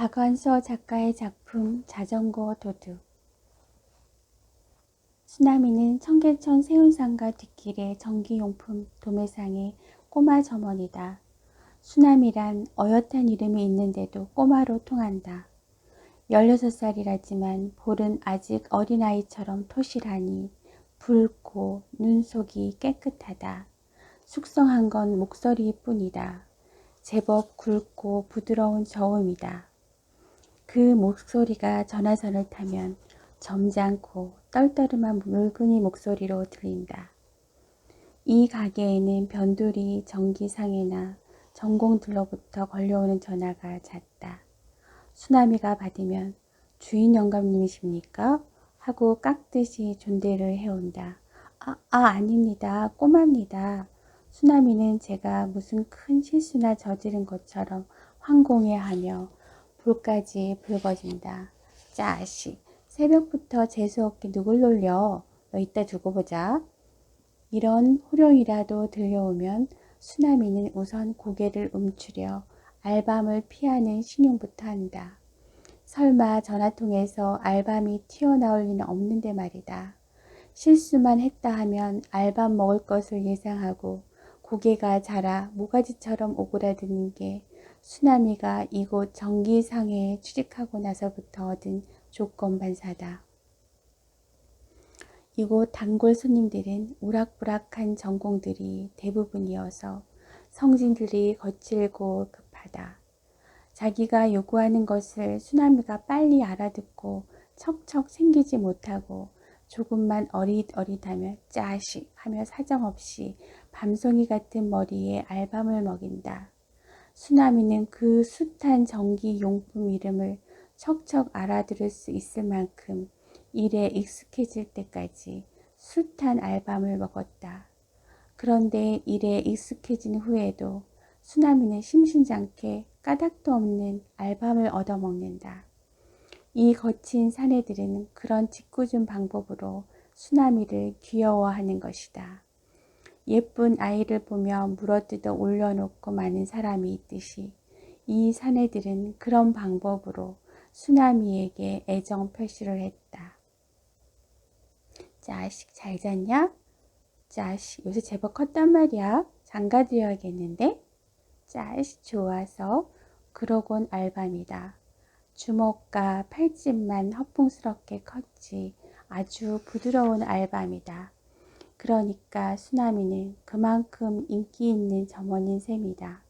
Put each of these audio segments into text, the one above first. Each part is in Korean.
박완서 작가의 작품 자전거 도둑. 수나미는 청계천 세운상가 뒷길의 전기용품 도매상의 꼬마 점원이다. 수나미란 어엿한 이름이 있는데도 꼬마로 통한다. 16살이라지만 볼은 아직 어린아이처럼 토실하니 붉고 눈속이 깨끗하다. 숙성한 건 목소리뿐이다. 제법 굵고 부드러운 저음이다. 그 목소리가 전화선을 타면 점잖고 떨떠름한 묽은이 목소리로 들린다. 이 가게에는 변두리 전기상해나 전공들로부터 걸려오는 전화가 잦다. 수나미가 받으면 주인 영감님이십니까? 하고 깍듯이 존대를 해온다. 아닙니다. 꼬마입니다. 수나미는 제가 무슨 큰 실수나 저지른 것처럼 황공해하며 볼까지 붉어진다. 자식, 새벽부터 재수없게 누굴 놀려? 너 이따 두고 보자. 이런 호령이라도 들려오면 수나미는 우선 고개를 움츠려 알밤을 피하는 신용부터 한다. 설마 전화통에서 알밤이 튀어나올 리는 없는데 말이다. 실수만 했다 하면 알밤 먹을 것을 예상하고 고개가 자라 모가지처럼 오그라드는 게 수나미가 이곳 전기상해에 취직하고 나서부터 얻은 조건반사다. 이곳 단골 손님들은 우락부락한 전공들이 대부분이어서 성질들이 거칠고 급하다. 자기가 요구하는 것을 수나미가 빨리 알아듣고 척척 챙기지 못하고 조금만 어릿어릿하면 짜식 하며 사정없이 밤송이 같은 머리에 알밤을 먹인다. 수나미는 그 숱한 전기용품 이름을 척척 알아들을 수 있을 만큼 일에 익숙해질 때까지 숱한 알밤을 먹었다. 그런데 일에 익숙해진 후에도 수나미는 심심찮게 까닭도 없는 알밤을 얻어먹는다. 이 거친 사내들은 그런 짓궂은 방법으로 수나미를 귀여워하는 것이다. 예쁜 아이를 보며 물어뜯어 올려놓고 마는 사람이 있듯이 이 사내들은 그런 방법으로 수나미에게 애정 표시를 했다. 자식 잘 잤냐? 자식 요새 제법 컸단 말이야. 장가들여야겠는데? 자식 좋아서. 그러곤 알밤이다. 주먹과 팔집만 허풍스럽게 컸지 아주 부드러운 알밤이다. 그러니까 수나미는 그만큼 인기 있는 점원인 셈이다.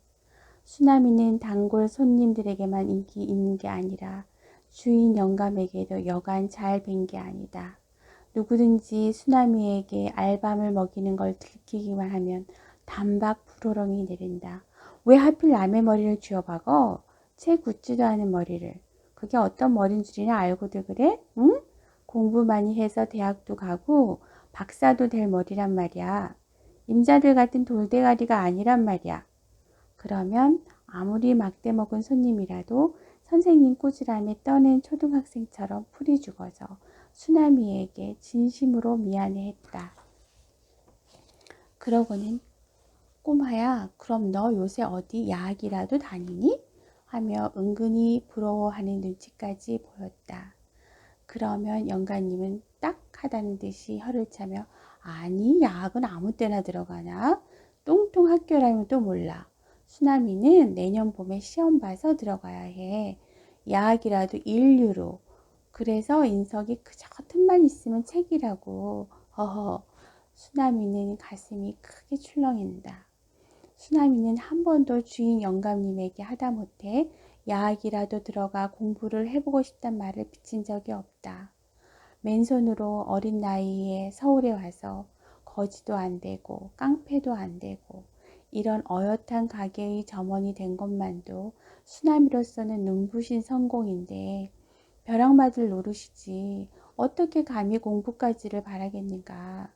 수나미는 단골 손님들에게만 인기 있는 게 아니라 주인 영감에게도 여간 잘 뵌 게 아니다. 누구든지 수나미에게 알밤을 먹이는 걸 들키기만 하면 단박 불호령이 내린다. 왜 하필 남의 머리를 쥐어박어? 채 굳지도 않은 머리를. 그게 어떤 머리인 줄이나 알고들 그래? 응? 공부 많이 해서 대학도 가고 박사도 될 머리란 말이야. 임자들 같은 돌대가리가 아니란 말이야. 그러면 아무리 막대 먹은 손님이라도 선생님 꼬지람에 떠는 초등학생처럼 풀이 죽어서 수나미에게 진심으로 미안해했다. 그러고는 꼬마야, 그럼 너 요새 어디 야학이라도 다니니? 하며 은근히 부러워하는 눈치까지 보였다. 그러면 영가님은 딱 하다는 듯이 혀를 차며 아니 야학은 아무 때나 들어가나? 똥똥 학교라면 또 몰라. 수나미는 내년 봄에 시험 봐서 들어가야 해. 야학이라도 인류로. 그래서 인석이 그저 틈만 있으면 책이라고. 허허. 수나미는 가슴이 크게 출렁인다. 수나미는 한 번도 주인 영감님에게 하다못해 야학이라도 들어가 공부를 해보고 싶단 말을 비친 적이 없다. 맨손으로 어린 나이에 서울에 와서 거지도 안 되고 깡패도 안 되고 이런 어엿한 가게의 점원이 된 것만도 수나미로서는 눈부신 성공인데 벼락맞을 노릇이지 어떻게 감히 공부까지를 바라겠는가.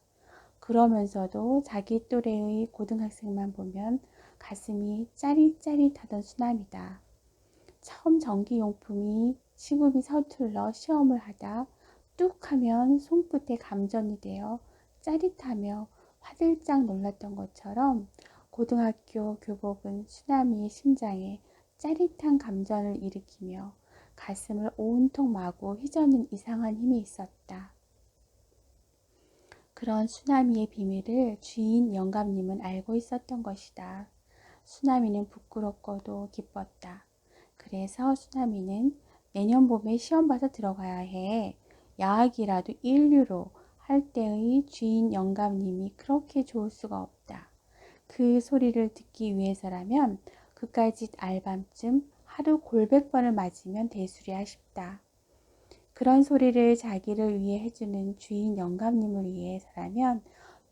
그러면서도 자기 또래의 고등학생만 보면 가슴이 짜릿짜릿하던 수나미다. 처음 전기용품이 시급이 서툴러 시험을 하다 뚝 하면 손끝에 감전이 되어 짜릿하며 화들짝 놀랐던 것처럼 고등학교 교복은 수나미의 심장에 짜릿한 감전을 일으키며 가슴을 온통 마구 휘저는 이상한 힘이 있었다. 그런 수나미의 비밀을 주인 영감님은 알고 있었던 것이다. 수나미는 부끄럽고도 기뻤다. 그래서 수나미는 내년 봄에 시험 봐서 들어가야 해. 야학이라도 인류로 할 때의 주인 영감님이 그렇게 좋을 수가 없다. 그 소리를 듣기 위해서라면 그까짓 알밤쯤 하루 골백 번을 맞으면 되수리야 싶다. 그런 소리를 자기를 위해 해주는 주인 영감님을 위해서라면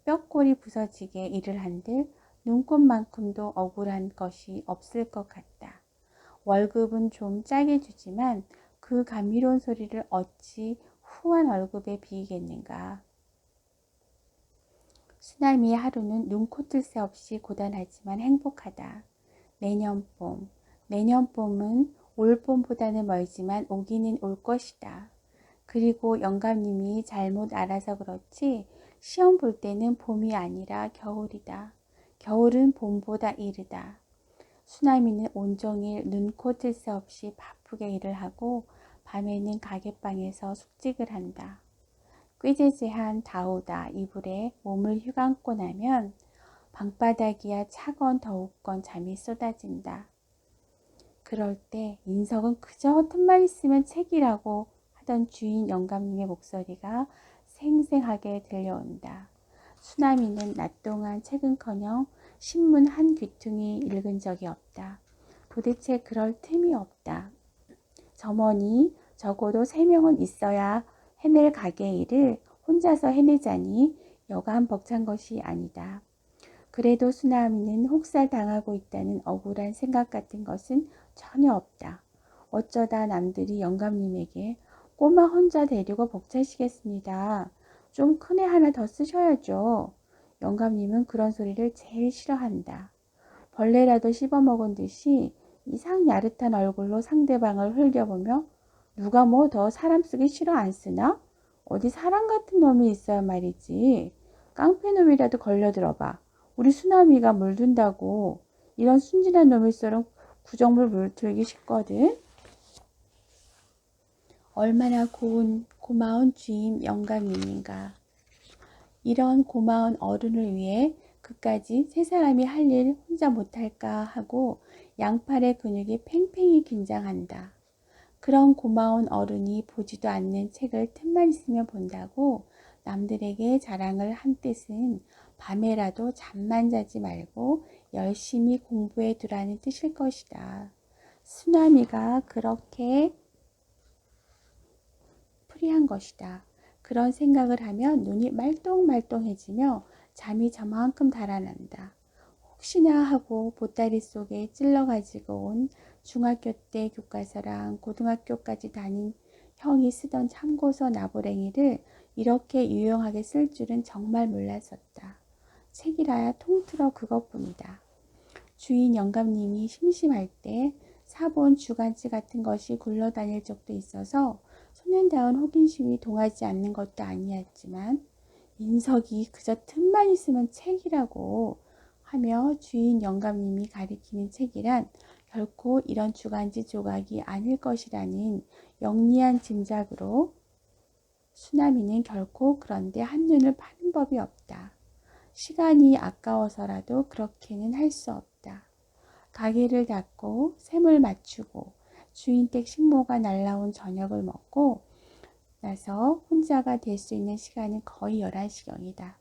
뼈골이 부서지게 일을 한들 눈꽃만큼도 억울한 것이 없을 것 같다. 월급은 좀 짜게 주지만 그 감미로운 소리를 어찌 후한 월급에 비이겠는가. 수나미의 하루는 눈코뜰 새 없이 고단하지만 행복하다. 내년 봄은 올 봄보다는 멀지만 오기는 올 것이다. 그리고 영감님이 잘못 알아서 그렇지 시험 볼 때는 봄이 아니라 겨울이다. 겨울은 봄보다 이르다. 수나미는 온종일 눈코 뜰 새 없이 바쁘게 일을 하고 밤에는 가게방에서 숙직을 한다. 꾀재재한 다우다 이불에 몸을 휘감고 나면 방바닥이야 차건 더욱건 잠이 쏟아진다. 그럴 때 인석은 그저 틈만 있으면 책이라고 하던 주인 영감님의 목소리가 생생하게 들려온다. 수나미는 낮 동안 책은커녕 신문 한 귀퉁이 읽은 적이 없다. 도대체 그럴 틈이 없다. 점원이 적어도 3명은 있어야 해낼 가게 일을 혼자서 해내자니 여간 벅찬 것이 아니다. 그래도 수나미는 혹살당하고 있다는 억울한 생각 같은 것은 전혀 없다. 어쩌다 남들이 영감님에게 꼬마 혼자 데리고 벅차시겠습니다. 좀 큰 애 하나 더 쓰셔야죠. 영감님은 그런 소리를 제일 싫어한다. 벌레라도 씹어먹은 듯이 이상 야릇한 얼굴로 상대방을 흘겨보며 누가 뭐 더 사람 쓰기 싫어 안 쓰나? 어디 사람 같은 놈이 있어야 말이지. 깡패놈이라도 걸려들어봐. 우리 수나미가 물든다고. 이런 순진한 놈일수록 구정물 물들기 쉽거든. 얼마나 고마운 주인 영감님인가. 이런 고마운 어른을 위해 그까지 세 사람이 할 일 혼자 못할까 하고 양팔의 근육이 팽팽히 긴장한다. 그런 고마운 어른이 보지도 않는 책을 틈만 있으면 본다고 남들에게 자랑을 한 뜻은 밤에라도 잠만 자지 말고 열심히 공부해 두라는 뜻일 것이다. 수나미가 그렇게 풀이한 것이다. 그런 생각을 하면 눈이 말똥말똥해지며 잠이 저만큼 달아난다. 혹시나 하고 보따리 속에 찔러가지고 온 중학교 때 교과서랑 고등학교까지 다닌 형이 쓰던 참고서 나부랭이를 이렇게 유용하게 쓸 줄은 정말 몰랐었다. 책이라야 통틀어 그것뿐이다. 주인 영감님이 심심할 때 사본 주간지 같은 것이 굴러다닐 적도 있어서 소년다운 호기심이 동하지 않는 것도 아니었지만 인석이 그저 틈만 있으면 책이라고 하며 주인 영감님이 가리키는 책이란 결코 이런 주간지 조각이 아닐 것이라는 영리한 짐작으로 수나미는 결코 그런데 한눈을 파는 법이 없다. 시간이 아까워서라도 그렇게는 할 수 없다. 가게를 닫고 샘을 맞추고 주인댁 식모가 날라온 저녁을 먹고 나서 혼자가 될 수 있는 시간은 거의 11시경이다.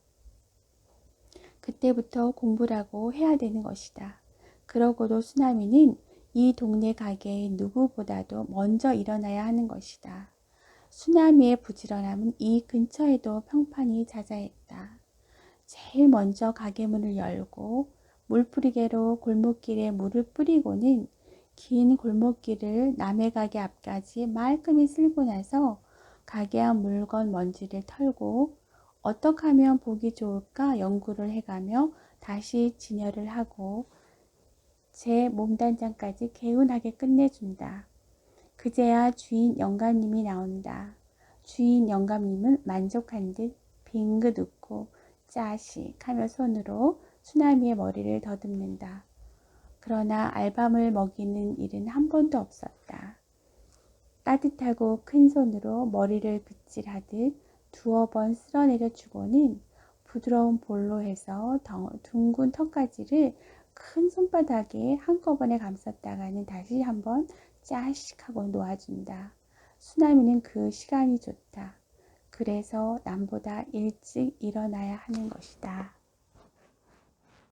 그때부터 공부라고 해야 되는 것이다. 그러고도 수나미는 이 동네 가게의 누구보다도 먼저 일어나야 하는 것이다. 수나미의 부지런함은 이 근처에도 평판이 자자했다. 제일 먼저 가게 문을 열고 물뿌리개로 골목길에 물을 뿌리고는 긴 골목길을 남의 가게 앞까지 말끔히 쓸고 나서 가게 앞 물건 먼지를 털고 어떻게 하면 보기 좋을까 연구를 해가며 다시 진열을 하고 제 몸단장까지 개운하게 끝내준다. 그제야 주인 영감님이 나온다. 주인 영감님은 만족한 듯 빙긋 웃고 짜식 하며 손으로 수나미의 머리를 더듬는다. 그러나 알밤을 먹이는 일은 한 번도 없었다. 따뜻하고 큰 손으로 머리를 빗질하듯 두어 번 쓸어내려 주고는 부드러운 볼로 해서 둥근 턱까지를 큰 손바닥에 한꺼번에 감쌌다가는 다시 한번 짜식 하고 놓아준다. 수나미는 그 시간이 좋다. 그래서 남보다 일찍 일어나야 하는 것이다.